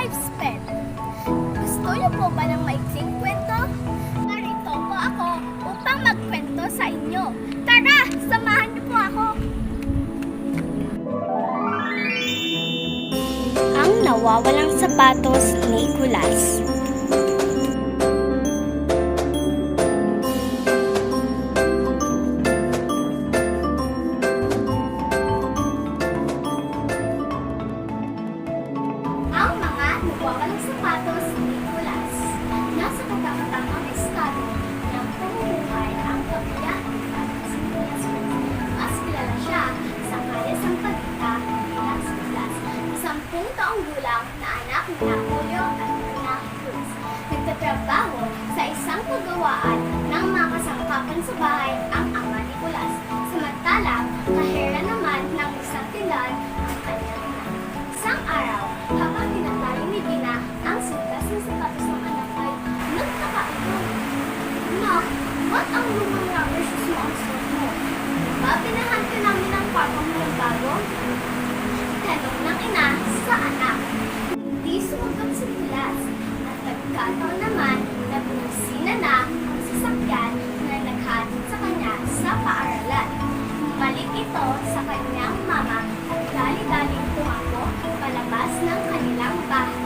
lifespan. Gusto niyo po ba ng maikling kwento? Narito po ako upang magkwento sa inyo. Tara, samahan niyo po ako. Ang nawawalang sapatos ni Kulas. Ang mga nawawalang sapatos ni Kulas. Nasa katapatang estado ng pamumuhay ang kabilang si Kulas. Mas kilala siya sa kayasang pagkita bilang si Kulas. 10 taong gulang na anak ni Julio at Ana Cruz. Nagtatrabaho sa isang paggawaan ng mga kasangkapan sa bahay ang ama ni Kulas. Samantalang, kahera naman ng isang tindahan ang kanyang ina. Isang araw, habang tinatali ni Bina ang sintas ng sapatos ng anak ay nagtaka ito. Nak, ba't ang lumang rubber shoes mo ang suot mo? Diba pinahan ka namin ang papa mo ng bago? Tanong ng ina sa anak. Hindi sumagot si Kulas at nagkataon naman na bumisina na ang sasakyan na naghatid sa kanya sa paaralan. Bumalik ito sa kanyang mama at dali-daling tumakbo palabas ng kanilang bahay.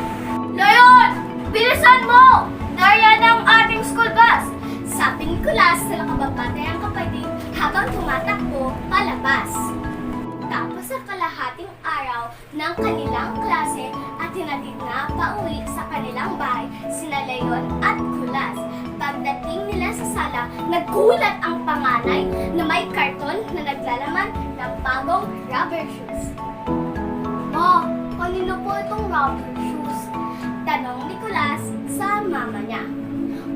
Leon! Bilisan mo! Nariyan ang ating school bus! Sabi ni Kulas sa nakababatay ang kapatid habang tumatakbo palabas. Tapos sa kalahating araw ng kanilang klase at hinatid na pauwi sa kanilang bahay sina Leon at Kulas. Pagdating nila sa sala, nagulat ang panganay na may karton na naglalaman ng bagong rubber shoes. Ma, kanino po itong rubber shoes? Tanong ni Kulas sa mama niya.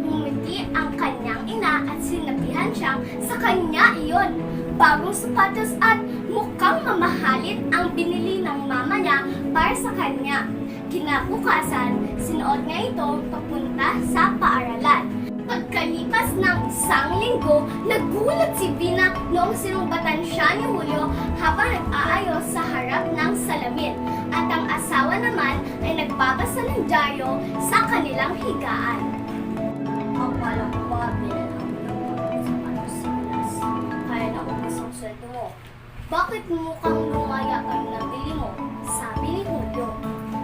Ngumiti ang kanyang ina at sinabihan siyang sa kanya iyon. Bagong sapatos at mukhang mamahalin ang binili ng mama niya para sa kanya. Kinabukasan, sinuot niya ito papunta sa paaralan. Pagkalipas ng 1 linggo, nagulat si Bina noong sinumbatan siya ni Julio habang nag-aayos sa harap ng salamin. At ang asawa naman ay nagbabasa ng dyaryo sa kanilang higaan. Akala ko ba, bilhin ang sapatos si Kulas? Kaya naubos ang sweldo mo. Bakit mukhang lumaya ang nabili mo? Sabi ni Julio.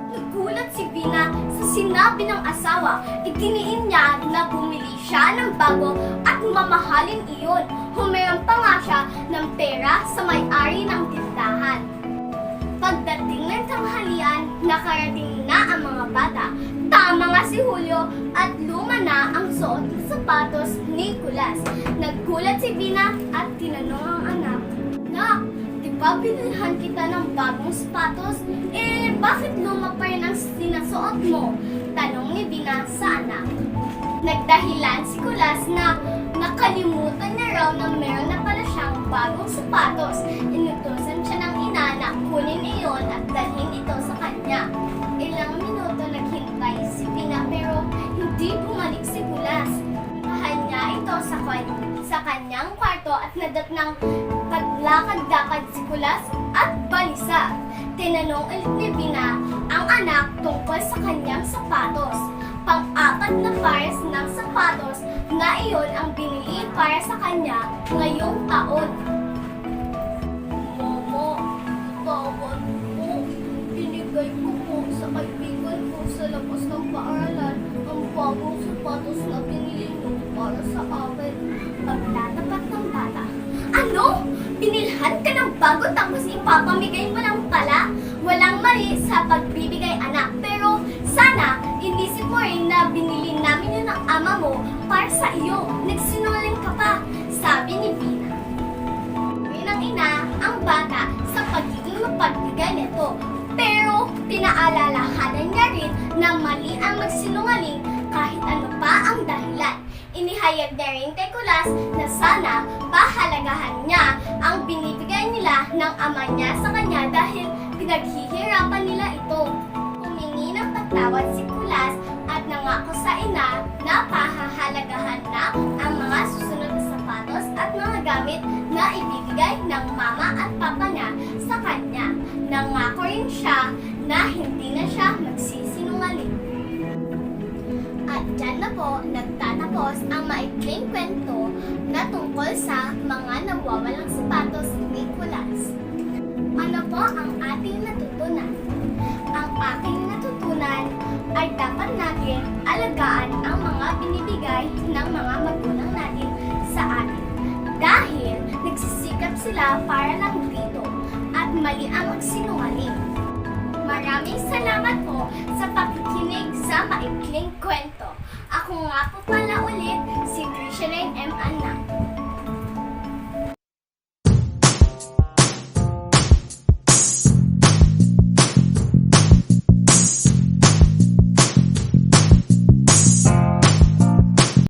Nagulat si Bina sa sinabi ng asawa. Itiniin niya na bumili siya ng bago at mamahalin iyon. Humiram pa nga siya ng pera sa may-ari ng tindahan. Pagdating ng tanghalian, nakarating na ang mga bata. Tama nga si Julio at luma na ang suot ng sapatos ni Kulas. Naggulat si Bina at tinanong ang anak, Nak, di ba binilhan kita ng bagong sapatos? Bakit luma pa rin ang sinasuot mo? Tanong ni Bina sa anak. Nagdahilan si Kulas na nakalimutan niya raw na meron na pala siyang bagong sapatos. Inutusan siya ng ina na kunin iyon at dalhin ito sa kanya. Ilang minuto naghintay si Bina pero hindi bumalik si Kulas. Mahal niya ito sa kanyang kwarto at nadatnang paglakad-lakad si Kulas at balisa. Tinanong ulit ni Bina ang anak tungkol sa kanyang sapatos. Pang-apat na pares ng sapatos na iyon ang binili para sa kanya ngayong taon. Mama, bawal po. Binigay ko po sa kaibigan ko sa labas ng paaralan ang bagong sapatos na binili mo para sa akin. Pagtatapat ng bata, ano? Binilhan ka ng bago tapos ipapamigay mo lang pala? Walang mali sa pagbibigay anak, pero sana inisip mo rin na binili namin yun ng ama mo para sa iyo. Nagsinungaling ka pa, sabi ni Bina. Ng ina ang bata sa pagiging mapagbigay nito, pero pinaalalahanan niya rin na mali ang magsinungaling kahit ano pa ang dahilan. Inihayag na rin kay Kulas na sana pahalagahan niya ang binibigay nila ng ama niya sa kanya dahil pinaghihirapan nila ito. Humingi ng patawad si Kulas at nangako sa ina na pahahalagahan na ang mga susunod na sapatos at mga gamit na ibibigay ng mama at papa niya sa kanya. Nangako rin siya na hindi na siya magsisinungaling. po nagtatapos ang maikling kwento na tungkol sa mga nawawalang sapatos ni Nicholas. Ano po ang ating natutunan? Ang aking natutunan ay dapat natin alagaan ang mga binibigay ng mga magulang natin sa atin. Dahil nagsisikap sila para lang dito at mali ang magsinungaling. Maraming salamat po sa pakikinig sa maikling kwento. Ako nga po pala ulit si Christian M. Anak.